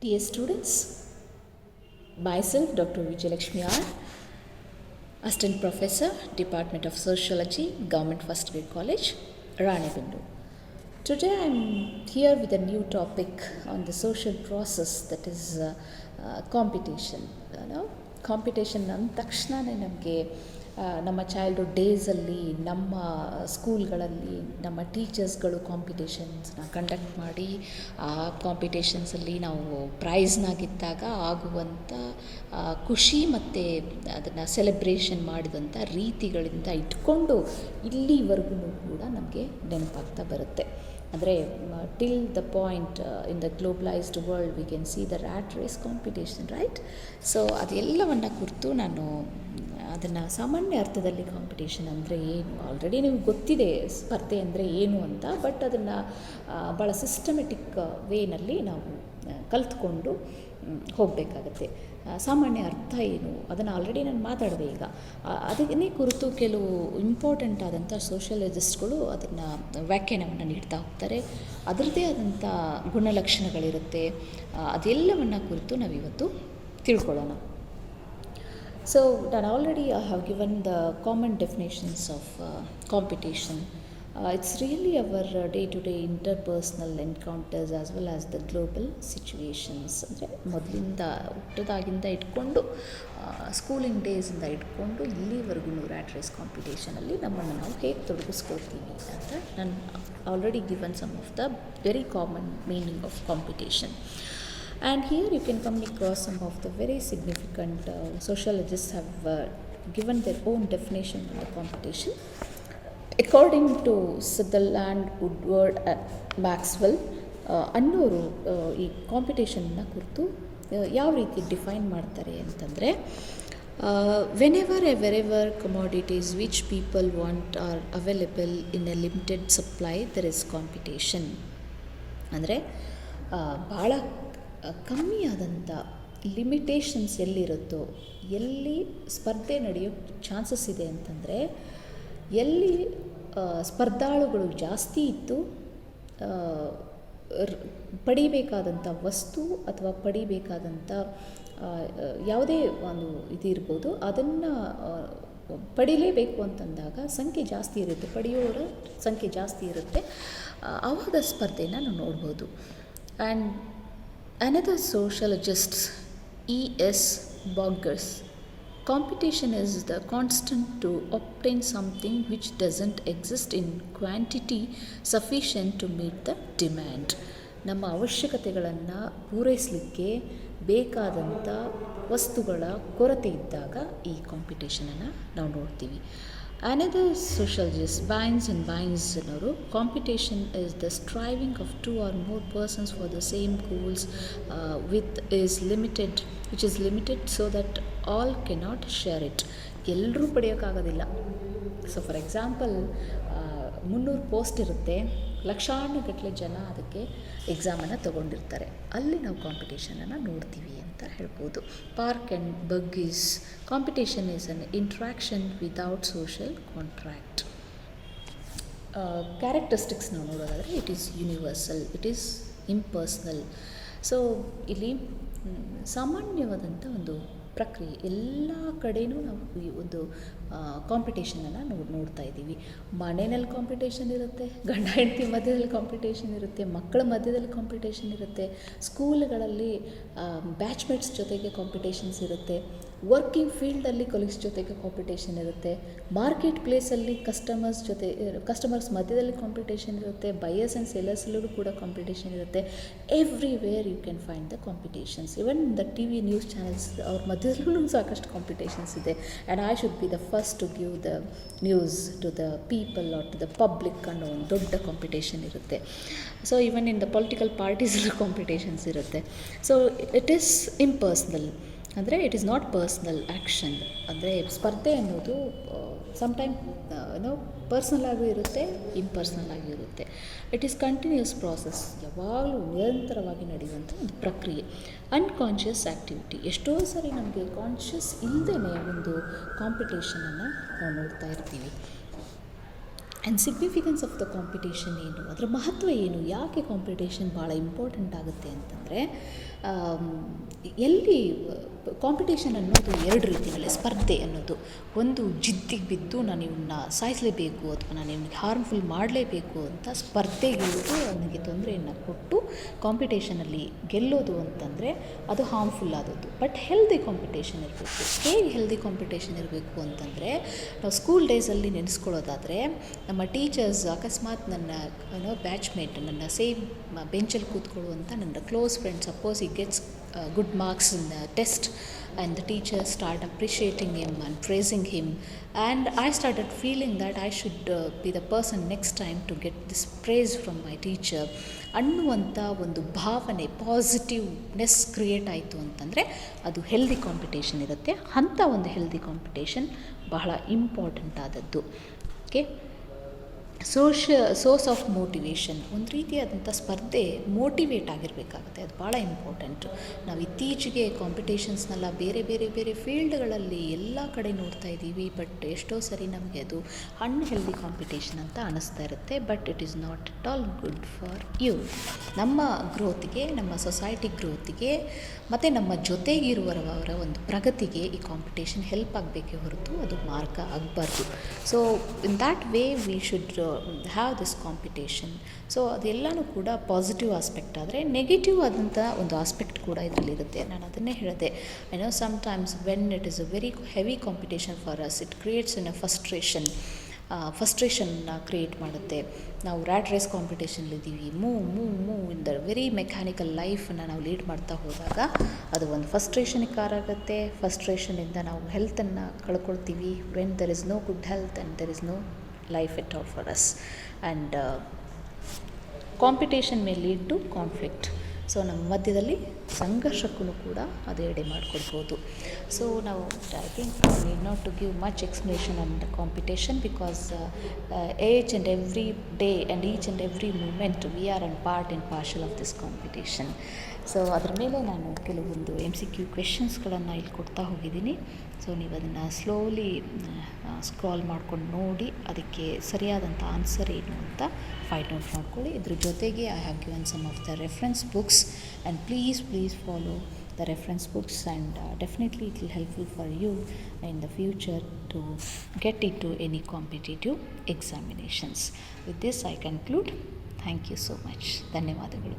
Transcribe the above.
Dear students, myself Dr. Vijayalakshmi R, Assistant Professor, Department of Sociology, Government First Grade College, Ranebindu. Today I am here with a new topic on the social process, that is competition. Competition ಅಂದ ತಕ್ಷಣವೇ ನಮಗೆ ನಮ್ಮ childhood ಡೇಸಲ್ಲಿ ನಮ್ಮ ಸ್ಕೂಲ್ಗಳಲ್ಲಿ ನಮ್ಮ ಟೀಚರ್ಸ್ಗಳು ಕಾಂಪಿಟೇಷನ್ಸ್ನ conduct ಮಾಡಿ ಆ ಕಾಂಪಿಟೇಷನ್ಸಲ್ಲಿ ನಾವು ಪ್ರೈಸ್ನ ಗೆದ್ದಾಗ ಆಗುವಂಥ ಖುಷಿ ಮತ್ತು ಅದನ್ನು ಸೆಲೆಬ್ರೇಷನ್ ಮಾಡಿದಂಥ ರೀತಿಗಳಿಂದ ಇಟ್ಕೊಂಡು ಇಲ್ಲಿವರೆಗೂ ಕೂಡ ನಮಗೆ ನೆನಪಾಗ್ತಾ ಬರುತ್ತೆ. ಅಂದರೆ till the point in the globalised world we can see the rat race competition, right? So ಅದೆಲ್ಲವನ್ನು ಕುರಿತು ನಾನು ಅದನ್ನು ಸಾಮಾನ್ಯ ಅರ್ಥದಲ್ಲಿ ಕಾಂಪಿಟೇಷನ್ ಅಂದರೆ ಏನು, ಆಲ್ರೆಡಿ ನಿಮ್ಗೆ ಗೊತ್ತಿದೆ ಸ್ಪರ್ಧೆ ಅಂದರೆ ಏನು ಅಂತ, ಬಟ್ ಅದನ್ನು ಭಾಳ ಸಿಸ್ಟಮೆಟಿಕ್ ವೇನಲ್ಲಿ ನಾವು ಕಲಿತ್ಕೊಂಡು ಹೋಗಬೇಕಾಗತ್ತೆ. ಸಾಮಾನ್ಯ ಅರ್ಥ ಏನು ಅದನ್ನು ಆಲ್ರೆಡಿ ನಾನು ಮಾತಾಡಿದೆ. ಈಗ ಅದನ್ನೇ ಕುರಿತು ಕೆಲವು ಇಂಪಾರ್ಟೆಂಟ್ ಆದಂಥ ಸೋಷಿಯಾಲಜಿಸ್ಟ್ಗಳು ಅದನ್ನು ವ್ಯಾಖ್ಯಾನವನ್ನು ನೀಡ್ತಾ ಹೋಗ್ತಾರೆ. ಅದರದ್ದೇ ಆದಂಥ ಗುಣಲಕ್ಷಣಗಳಿರುತ್ತೆ. ಅದೆಲ್ಲವನ್ನು ಕುರಿತು ನಾವಿವತ್ತು ತಿಳ್ಕೊಳ್ಳೋಣ. So that already I have given the common definitions of competition. It's really our day-to-day interpersonal encounters as well as the global situations. ಅಂದರೆ ಮೊದಲಿಂದ ಹುಟ್ಟದಾಗಿಂದ ಇಟ್ಕೊಂಡು ಸ್ಕೂಲಿಂಗ್ ಡೇಸಿಂದ ಇಟ್ಕೊಂಡು ಇಲ್ಲಿವರೆಗೂ ರ್ಯಾಟ್ ರೇಸ್ ಕಾಂಪಿಟೇಷನಲ್ಲಿ ನಮ್ಮನ್ನು ನಾವು ಹೇಗೆ ತೊಡಗಿಸ್ಕೊಳ್ತೀವಿ ಅಂತ ನಾನು already given some of the very common meaning of competition. And here you can come across some of the very significant sociologists have given their own definition of the competition. According to Sutherland, Woodward, Maxwell, ಅನ್ನೋರು ಈ ಕಾಂಪಿಟೇಷನ್ನ ಕುರಿತು ಯಾವ ರೀತಿ define ಮಾಡ್ತಾರೆ ಅಂತಂದರೆ, wherever commodities which people want are available in a limited supply, there is competition. ಅಂದರೆ ಭಾಳ ಕಮ್ಮಿಯಾದಂಥ limitations ಎಲ್ಲಿರುತ್ತೋ, ಎಲ್ಲಿ ಸ್ಪರ್ಧೆ ನಡೆಯೋ ಚಾನ್ಸಸ್ ಇದೆ ಅಂತಂದರೆ, ಎಲ್ಲಿ ಸ್ಪರ್ಧಾಳುಗಳು ಜಾಸ್ತಿ ಇದ್ದು ಪಡಿಬೇಕಾದಂಥ ವಸ್ತು ಅಥವಾ ಪಡಿಬೇಕಾದಂಥ ಯಾವುದೇ ಒಂದು ಇದಿರ್ಬೋದು, ಅದನ್ನು ಪಡಿಲೇಬೇಕು ಅಂತಂದಾಗ ಸಂಖ್ಯೆ ಜಾಸ್ತಿ ಇರುತ್ತೆ, ಪಡೆಯೋರ ಸಂಖ್ಯೆ ಜಾಸ್ತಿ ಇರುತ್ತೆ, ಆವಾಗ ಸ್ಪರ್ಧೆನ ನಾವು ನೋಡ್ಬೋದು. And another sociologist, E.S. Borges, competition is the constant to obtain something which doesn't exist in quantity sufficient to meet the demand. ನಮ್ಮ ಅವಶ್ಯಕತೆಗಳನ್ನು ಪೂರೈಸಲಿಕ್ಕೆ ಬೇಕಾದಂಥ ವಸ್ತುಗಳ ಕೊರತೆ ಇದ್ದಾಗ ಈ ಕಾಂಪಿಟೇಷನನ್ನು ನಾವು ನೋಡ್ತೀವಿ. Another sociologist, Baines and Baines ಅನ್ನೋರು, competition is the striving of two or more persons for the same goals which is limited so that all cannot share it. ಎಲ್ಲರೂ ಪಡೆಯೋಕ್ಕಾಗೋದಿಲ್ಲ. ಸೊ ಫಾರ್ ಎಕ್ಸಾಂಪಲ್ 300 ಪೋಸ್ಟ್ ಇರುತ್ತೆ, ಲಕ್ಷಾನುಗಟ್ಟಲೆ ಜನ ಅದಕ್ಕೆ ಎಕ್ಸಾಮನ್ನು ತೊಗೊಂಡಿರ್ತಾರೆ, ಅಲ್ಲಿ ನಾವು ಕಾಂಪಿಟೇಷನನ್ನು ನೋಡ್ತೀವಿ ಅಂತ ಹೇಳ್ಬೋದು. Park and Burgess, competition is an interaction without social contract. Characteristics ನಾವು ನೋಡೋದಾದರೆ, it is universal, it is impersonal. So ಇಲ್ಲಿ ಸಾಮಾನ್ಯವಾದಂಥ ಒಂದು ಪ್ರಕ್ರಿಯೆ, ಎಲ್ಲ ಕಡೆಯೂ ನಾವು ಈ ಒಂದು ಕಾಂಪಿಟೇಷನನ್ನು ನೋಡ್ತಾ ಇದ್ದೀವಿ. ಮನೆಯಲ್ಲಿ ಕಾಂಪಿಟೇಷನ್ ಇರುತ್ತೆ, ಗಂಡ ಹೆಂಡತಿ ಮಧ್ಯದಲ್ಲಿ ಕಾಂಪಿಟೇಷನ್ ಇರುತ್ತೆ, ಮಕ್ಕಳ ಮಧ್ಯದಲ್ಲಿ ಕಾಂಪಿಟೇಷನ್ ಇರುತ್ತೆ, ಸ್ಕೂಲ್ಗಳಲ್ಲಿ ಬ್ಯಾಚ್ಮೇಟ್ಸ್ ಜೊತೆಗೆ ಕಾಂಪಿಟೇಷನ್ಸ್ ಇರುತ್ತೆ, ವರ್ಕಿಂಗ್ ಫೀಲ್ಡಲ್ಲಿ ಕೊಲೀಗ್ಸ್ ಜೊತೆಗೆ ಕಾಂಪಿಟೇಷನ್ ಇರುತ್ತೆ, ಮಾರ್ಕೆಟ್ ಪ್ಲೇಸಲ್ಲಿ ಕಸ್ಟಮರ್ಸ್ ಮಧ್ಯದಲ್ಲಿ ಕಾಂಪಿಟೇಷನ್ ಇರುತ್ತೆ, ಬಯರ್ಸ್ ಆ್ಯಂಡ್ ಸೆಲ್ಲರ್ಸಲ್ಲೂ ಕೂಡ ಕಾಂಪಿಟೇಷನ್ ಇರುತ್ತೆ. Everywhere you can find the competitions. Even the TV news channels ಅವ್ರ ಮಧ್ಯದಲ್ಲೂ ಸಾಕಷ್ಟು ಕಾಂಪಿಟೇಷನ್ಸ್ ಇದೆ. And I should be the first to give the news to the people are to the public ಅನ್ನೋ ಒಂದು ದೊಡ್ಡ ಕಾಂಪಿಟೇಷನ್ ಇರುತ್ತೆ. So even in the political ಪಾರ್ಟೀಸಲ್ಲೂ competitions ಇರುತ್ತೆ. So it is impersonal, ಅಂದರೆ it is not personal action. ಅಂದರೆ ಸ್ಪರ್ಧೆ ಅನ್ನೋದು sometime personal ಆಗೂ ಇರುತ್ತೆ, ಇಂಪರ್ಸ್ನಲ್ ಆಗಿ ಇರುತ್ತೆ. ಇಟ್ ಈಸ್ ಕಂಟಿನ್ಯೂಸ್ ಪ್ರಾಸೆಸ್, ಯಾವಾಗಲೂ ನಿರಂತರವಾಗಿ ನಡೆಯುವಂಥ ಒಂದು ಪ್ರಕ್ರಿಯೆ. ಅನ್ಕಾನ್ಷಿಯಸ್ ಆ್ಯಕ್ಟಿವಿಟಿ, ಎಷ್ಟೋ ಸರಿ ನಮಗೆ ಕಾನ್ಷಿಯಸ್ ಇಲ್ಲದೇ ಒಂದು ಕಾಂಪಿಟೇಷನನ್ನು ನಾವು ನೋಡ್ತಾ ಇರ್ತೀವಿ. And significance of the competition ಏನು, ಅದರ ಮಹತ್ವ ಏನು, ಯಾಕೆ ಕಾಂಪಿಟೇಷನ್ ಭಾಳ ಇಂಪಾರ್ಟೆಂಟ್ ಆಗುತ್ತೆ ಅಂತಂದರೆ, ಎಲ್ಲಿ ಕಾಂಪಿಟೇಷನ್ ಅನ್ನೋದು ಎರಡು ರೀತಿಯಲ್ಲಿ, ಸ್ಪರ್ಧೆ ಅನ್ನೋದು ಒಂದು ಜಿದ್ದಿಗೆ ಬಿದ್ದು ನಾನು ಇವನ್ನ ಸಾಯಿಸಲೇಬೇಕು ಅಥವಾ ನಾನು ಇವನಿಗೆ ಹಾರ್ಮ್ಫುಲ್ ಮಾಡಲೇಬೇಕು ಅಂತ ಸ್ಪರ್ಧೆಗಿಳಿದು ಅವನಿಗೆ ತೊಂದರೆಯನ್ನು ಕೊಟ್ಟು ಕಾಂಪಿಟೇಷನಲ್ಲಿ ಗೆಲ್ಲೋದು ಅಂತಂದರೆ ಅದು ಹಾರ್ಮ್ಫುಲ್ ಆದದ್ದು. ಬಟ್ ಹೆಲ್ದಿ ಕಾಂಪಿಟೇಷನ್ ಇರಬೇಕು. ಹೇಗೆ ಹೆಲ್ದಿ ಕಾಂಪಿಟೇಷನ್ ಇರಬೇಕು ಅಂತಂದರೆ, ನಾವು ಸ್ಕೂಲ್ ಡೇಸಲ್ಲಿ ನೆನೆಸ್ಕೊಳ್ಳೋದಾದರೆ ನಮ್ಮ ಟೀಚರ್ಸ್ ಅಕಸ್ಮಾತ್ ನನ್ನ ಬ್ಯಾಚ್ಮೇಟ್, ನನ್ನ ಸೇಮ್ ಬೆಂಚಲ್ಲಿ ಕೂತ್ಕೊಳ್ಳುವಂಥ ನನ್ನ close friend, suppose he gets good marks in the test and the teachers start appreciating him and praising him, and I started feeling that I should be the person next time to get this praise from my teacher ಅನ್ನುವಂಥ ಒಂದು ಭಾವನೆ, positiveness create ಆಯಿತು ಅಂತಂದರೆ ಅದು healthy competition ಇರುತ್ತೆ. ಅಂಥ ಒಂದು healthy competition ಬಹಳ ಇಂಪಾರ್ಟೆಂಟ್ ಆದದ್ದು. ಓಕೆ, ಸೋರ್ಸ್ ಆಫ್ ಮೋಟಿವೇಶನ್, ಒಂದು ರೀತಿಯಾದಂಥ ಸ್ಪರ್ಧೆ ಮೋಟಿವೇಟ್ ಆಗಿರಬೇಕಾಗುತ್ತೆ, ಅದು ಭಾಳ ಇಂಪಾರ್ಟೆಂಟು. ನಾವು ಇತ್ತೀಚೆಗೆ ಕಾಂಪಿಟೇಷನ್ಸ್ನೆಲ್ಲ ಬೇರೆ ಬೇರೆ ಬೇರೆ ಫೀಲ್ಡ್ಗಳಲ್ಲಿ ಎಲ್ಲ ಕಡೆ ನೋಡ್ತಾ ಇದ್ದೀವಿ, ಬಟ್ ಎಷ್ಟೋ ಸರಿ ನಮಗೆ ಅದು ಅನ್ಹೆಲ್ದಿ ಕಾಂಪಿಟೇಷನ್ ಅಂತ ಅನ್ನಿಸ್ತಾ ಇರುತ್ತೆ. But it is not at all good for you. ನಮ್ಮ ಗ್ರೋತಿಗೆ, ನಮ್ಮ ಸೊಸೈಟಿ ಗ್ರೋತಿಗೆ ಮತ್ತು ನಮ್ಮ ಜೊತೆಗಿರುವವರ ಒಂದು ಪ್ರಗತಿಗೆ ಈ ಕಾಂಪಿಟೇಷನ್ ಹೆಲ್ಪ್ ಆಗಬೇಕೇ ಹೊರತು ಅದು ಮಾರ್ಗ ಆಗಬಾರ್ದು. So in that way we should have this competition. So ಅದೆಲ್ಲನೂ ಕೂಡ ಪಾಸಿಟಿವ್ ಆಸ್ಪೆಕ್ಟ್. ಆದರೆ ನೆಗೆಟಿವ್ ಆದಂಥ ಒಂದು ಆಸ್ಪೆಕ್ಟ್ ಕೂಡ ಇದರಲ್ಲಿರುತ್ತೆ. ನಾನು ಅದನ್ನೇ ಹೇಳಿದೆ, sometimes when it is a very heavy competition for us, it creates in a ಫಸ್ಟ್ರೇಷನ್ನ ಕ್ರಿಯೇಟ್ ಮಾಡುತ್ತೆ. ನಾವು ರ್ಯಾಟ್ ರೇಸ್ ಕಾಂಪಿಟೇಷನ್ಲಿದ್ದೀವಿ, move in the very mechanical ಲೈಫನ್ನು ನಾವು ಲೀಡ್ ಮಾಡ್ತಾ ಹೋದಾಗ ಅದು ಒಂದು ಫಸ್ಟ್ರೇಷನ್ಗೆ ಕಾರಾಗುತ್ತೆ. ಫಸ್ಟ್ರೇಷನಿಂದ ನಾವು ಹೆಲ್ತನ್ನು ಕಳ್ಕೊಳ್ತೀವಿ. When there is no good health and there is no life at all for us, and competition may lead to conflict. So ನಮ್ಮ ಮಧ್ಯದಲ್ಲಿ ಸಂಘರ್ಷಕ್ಕೂ ಕೂಡ ಅದು ಎಡೆ ಮಾಡಿಕೊಡ್ಬೋದು. ಸೊ ನಾವು I think need not to give much explanation on the competition, because each and every day and each and every moment we are a part and parcel of this competition. So ಅದ್ರ ಮೇಲೆ ನಾನು ಕೆಲವೊಂದು MCQ ಕ್ವೆಶನ್ಸ್ಗಳನ್ನು ಇಲ್ಲಿ ಕೊಡ್ತಾ ಹೋಗಿದ್ದೀನಿ. So ನೀವು ಅದನ್ನು slowly scroll ಮಾಡ್ಕೊಂಡು ನೋಡಿ ಅದಕ್ಕೆ ಸರಿಯಾದಂಥ ಆನ್ಸರ್ ಏನು ಅಂತ ಫೈಂಡ್ ಔಟ್ ಮಾಡ್ಕೊಳ್ಳಿ. ಇದ್ರ ಜೊತೆಗೆ I have given some of the reference books, and please follow the reference books, and definitely it will helpful for you in the future to get into any competitive examinations. With this I conclude. Thank you so much. ಧನ್ಯವಾದಗಳು.